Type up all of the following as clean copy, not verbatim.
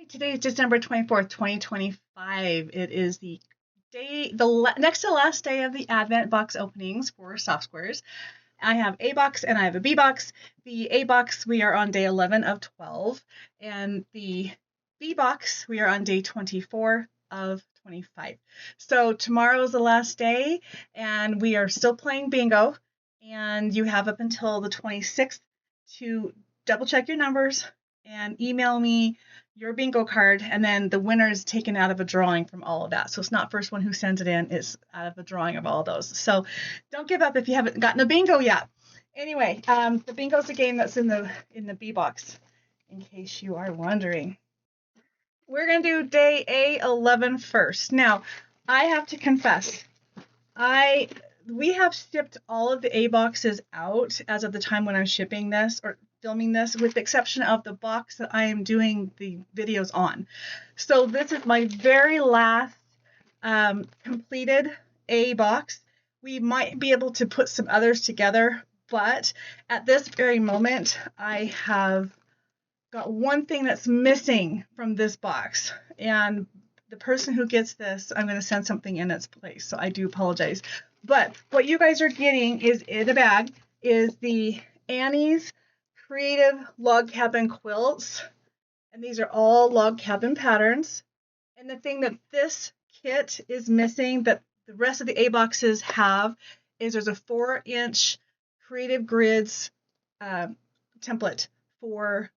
Today is December 24th, 2025. It is the next to last day of the Advent box openings for soft squares. I have a box and I have a B box. The A box, we are on day 11 of 12, and the B box, we are on day 24 of 25. So tomorrow is the last day, and we are still playing bingo, and you have up until the 26th to double check your numbers and email me your bingo card, and then the winner is taken out of a drawing from all of that. So it's not first one who sends it in, it's out of a drawing of all those. So don't give up if you haven't gotten a bingo yet. Anyway, the bingo is a game that's in the B box, in case you are wondering. We're going to do day A11 first. Now, I have to confess, we have shipped all of the A boxes out as of the time when I'm shipping this or filming this, with the exception of the box that I am doing the videos on. So this is my very last completed A box. We might be able to put some others together, but at this very moment, I have got one thing that's missing from this box, and the person who gets this, I'm going to send something in its place, so I do apologize. But what you guys are getting is in a bag is the Annie's Creative Log Cabin Quilts, and these are all log cabin patterns. And the thing that this kit is missing that the rest of the A boxes have is there's a 4-inch Creative Grids template for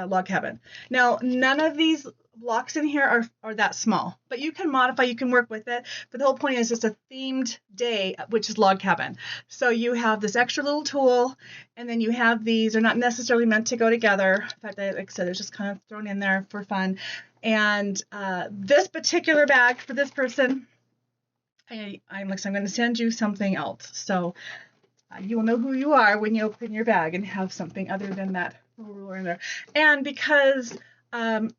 log cabin. Now, none of these blocks in here are that small, but you can modify, you can work with it. But the whole point is just a themed day, which is log cabin. So you have this extra little tool, and then you have these. They're not necessarily meant to go together. In fact, like I said, it's just kind of thrown in there for fun. And this particular bag for this person, I'm going to send you something else. So you will know who you are when you open your bag and have something other than that ruler in there. And because the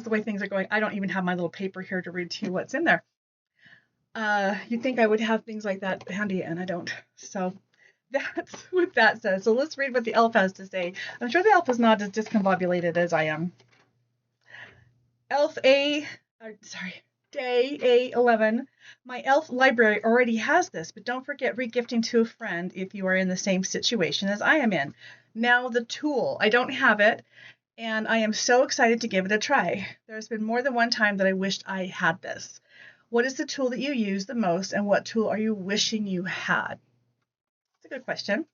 way things are going, I don't even have my little paper here to read to you what's in there. You'd think I would have things like that handy, and I don't. So that's what that says. So let's read what the elf has to say. I'm sure the elf is not as discombobulated as I am. Day A11. My elf library already has this, but don't forget regifting to a friend if you are in the same situation as I am in. Now the tool. I don't have it, and I am so excited to give it a try. There's been more than one time that I wished I had this. What is the tool that you use the most, and what tool are you wishing you had? That's a good question.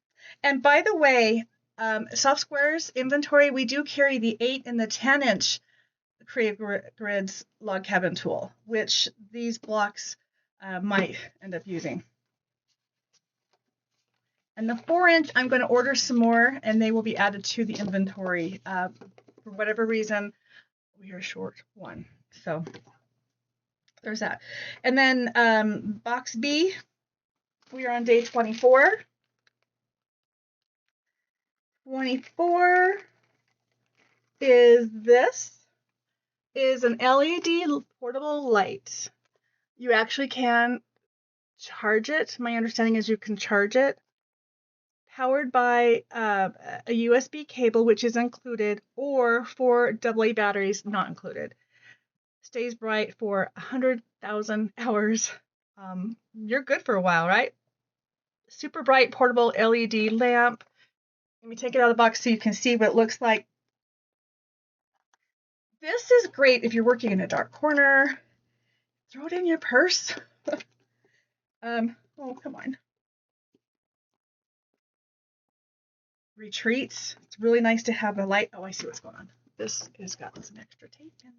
And by the way, soft squares inventory, we do carry the 8 and the 10-inch Creative Grids log cabin tool, which these blocks might end up using. And the 4-inch, I'm going to order some more, and they will be added to the inventory. For whatever reason, we are short one. So there's that. And then box B, we are on day 24. 24 is an LED portable light. You actually can charge it. My understanding is you can charge it. Powered by a USB cable, which is included, or 4 AA batteries, not included. Stays bright for 100,000 hours. You're good for a while, right? Super bright portable LED lamp. Let me take it out of the box so you can see what it looks like. This is great if you're working in a dark corner. Throw it in your purse. Oh, come on. Retreats. It's really nice to have a light. Oh, I see what's going on. This has got some extra tape in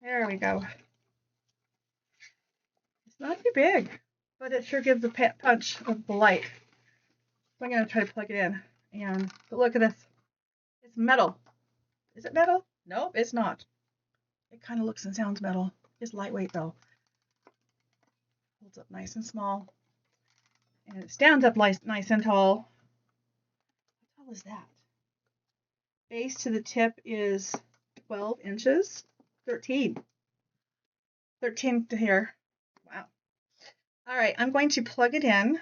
there. There we go. It's not too big, but it sure gives a punch of the light. So I'm going to try to plug it in. But look at this. It's metal. Is it metal? Nope, it's not. It kind of looks and sounds metal. It's lightweight though. Holds up nice and small. And it stands up nice and tall. How tall is that? Base to the tip is 12 inches. 13 to here. Wow. All right, I'm going to plug it in.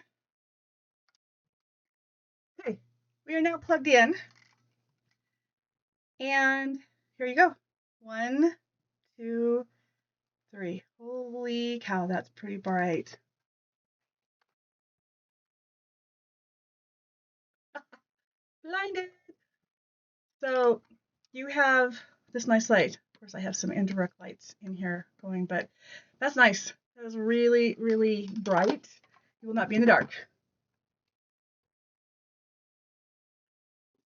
we are now plugged in. And here you go. 1, 2, 3. Holy cow, that's pretty bright. Blinded. So you have this nice light. Of course, I have some indirect lights in here going, but that's nice. That is really, really bright. You will not be in the dark.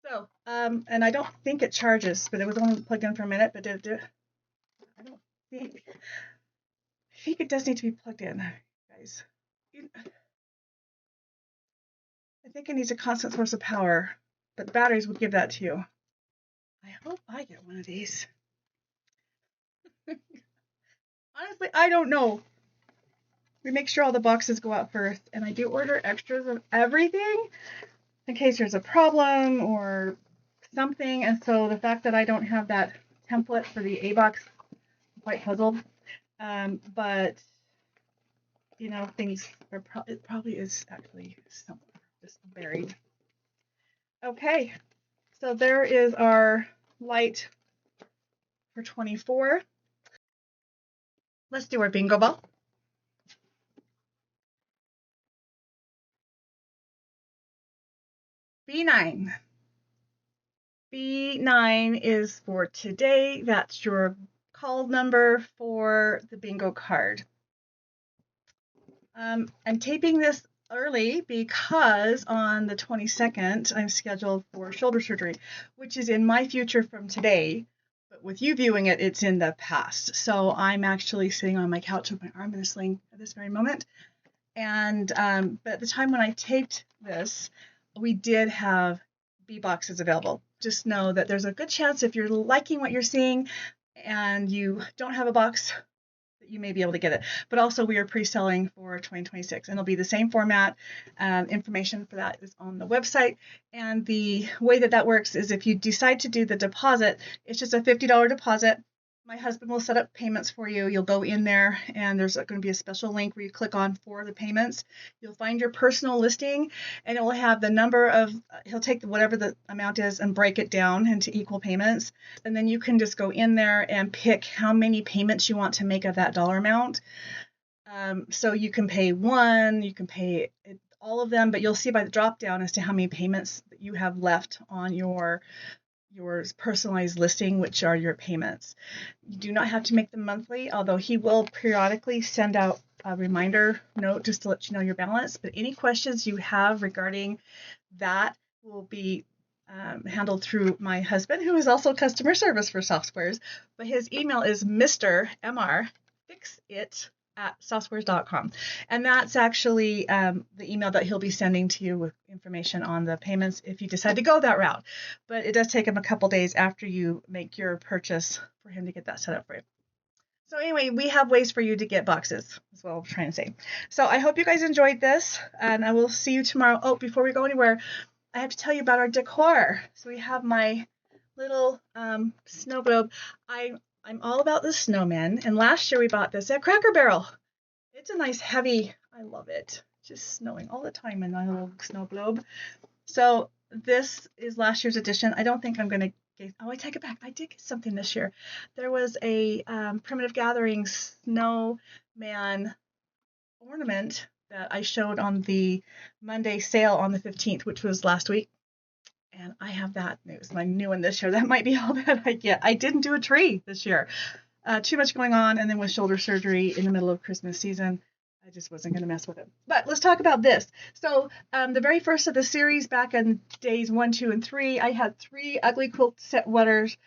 So, and I don't think it charges, but it was only plugged in for a minute, but I don't think, I think it does need to be plugged in, guys. I think it needs a constant source of power, but the batteries will give that to you. I hope I get one of these. Honestly, I don't know. We make sure all the boxes go out first, and I do order extras of everything in case there's a problem or something. And so the fact that I don't have that template for the A box, I'm quite puzzled. But you know, things are it probably is actually somewhere just buried. Okay, so there is our light for 24. Let's do our bingo ball. B9. B9 is for today. That's your call number for the bingo card. I'm taping this early because on the 22nd, I'm scheduled for shoulder surgery, which is in my future from today. But with you viewing it, it's in the past. So I'm actually sitting on my couch with my arm in a sling at this very moment. And but at the time when I taped this, we did have B boxes available. Just know that there's a good chance if you're liking what you're seeing and you don't have a box, that you may be able to get it. But also we are pre-selling for 2026 and it'll be the same format. Information for that is on the website. And the way that that works is if you decide to do the deposit, it's just a $50 deposit. My husband will set up payments for you. You'll go in there and there's going to be a special link where you click on for the payments. You'll find your personal listing and it will have the number of, he'll take whatever the amount is and break it down into equal payments. And then you can just go in there and pick how many payments you want to make of that dollar amount. So you can pay one, you can pay all of them, but you'll see by the drop down as to how many payments that you have left on your personalized listing, which are your payments. You do not have to make them monthly, although he will periodically send out a reminder note just to let you know your balance. But any questions you have regarding that will be handled through my husband, who is also customer service for Softsquares. But his email is Mr. MR Fixit at softsquares.com. And that's actually the email that he'll be sending to you with information on the payments if you decide to go that route. But it does take him a couple days after you make your purchase for him to get that set up for you. So anyway, we have ways for you to get boxes, is what I'm trying to say. So I hope you guys enjoyed this, and I will see you tomorrow. Oh, before we go anywhere, I have to tell you about our decor. So we have my little snow globe. I'm all about the snowmen, and last year we bought this at Cracker Barrel. It's a nice heavy, I love it. Just snowing all the time in my little snow globe. So this is last year's edition. I don't think I'm going to get, oh, I take it back. I did get something this year. There was a Primitive Gathering snowman ornament that I showed on the Monday sale on the 15th, which was last week. And I have that. It was my new one this year. That might be all that I get. I didn't do a tree this year. Too much going on. And then with shoulder surgery in the middle of Christmas season, I just wasn't going to mess with it. But let's talk about this. So the very first of the series back in days 1, 2, and 3, I had 3 ugly quilt sweaters,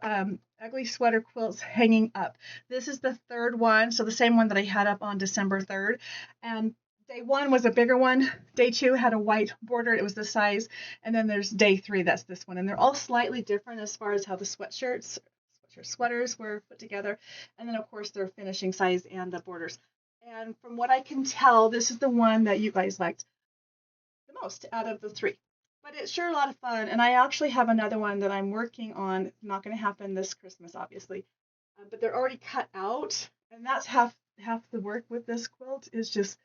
ugly sweater quilts hanging up. This is the 3rd one. So the same one that I had up on December 3rd. And day 1 was a bigger one. Day 2 had a white border. It was this size. And then there's day 3. That's this one. And they're all slightly different as far as how the sweaters were put together. And then, of course, their finishing size and the borders. And from what I can tell, this is the one that you guys liked the most out of the 3. But it's sure a lot of fun. And I actually have another one that I'm working on. Not going to happen this Christmas, obviously. But they're already cut out. And that's half the work with this quilt is just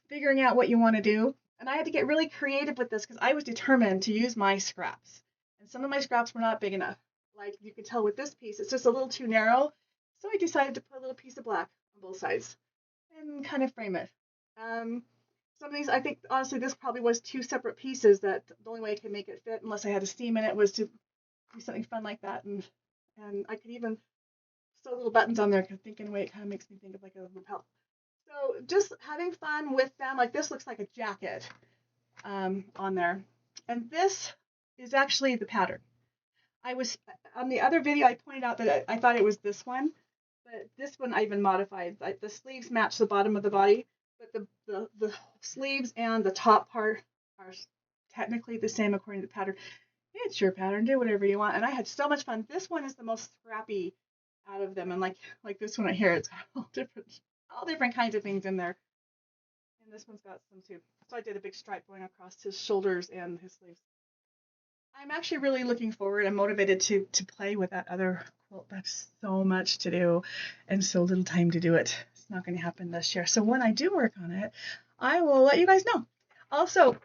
figuring out what you want to do. And I had to get really creative with this because I was determined to use my scraps. And some of my scraps were not big enough. Like you can tell with this piece, it's just a little too narrow. So I decided to put a little piece of black on both sides and kind of frame it. Um, some of these, I think, honestly, this probably was two separate pieces that the only way I could make it fit, unless I had a seam in it, was to do something fun like that. And I could even sew little buttons on there because thinking away, it kind of makes me think of like a lapel. So just having fun with them. Like this looks like a jacket on there. And this is actually the pattern. I was on the other video, I pointed out that I thought it was this one, but this one I even modified. Like the sleeves match the bottom of the body, but the sleeves and the top part are technically the same according to the pattern. It's your pattern, do whatever you want. And I had so much fun. This one is the most scrappy out of them, and like this one right here, it's got all different kinds of things in there. And this one's got some too. So I did a big stripe going across his shoulders and his sleeves. I'm actually really looking forward. I'm motivated to play with that other quilt. That's so much to do and so little time to do it. It's not going to happen this year. So when I do work on it, I will let you guys know. Also,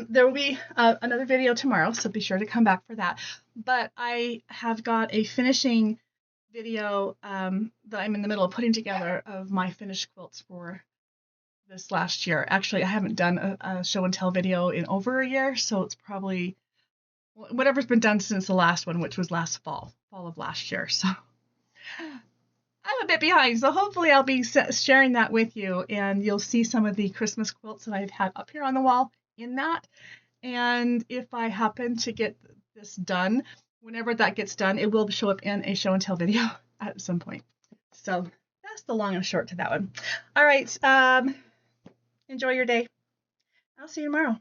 there will be another video tomorrow, so be sure to come back for that. But I have got a finishing video that I'm in the middle of putting together of my finished quilts for this last year. Actually, I haven't done a show and tell video in over a year, so it's probably whatever's been done since the last one, which was last fall of last year. So I'm a bit behind, so hopefully I'll be sharing that with you, and you'll see some of the Christmas quilts that I've had up here on the wall in that. And if I happen to get this done, whenever that gets done, it will show up in a show and tell video at some point. So that's the long and short to that one. All right. Enjoy your day. I'll see you tomorrow.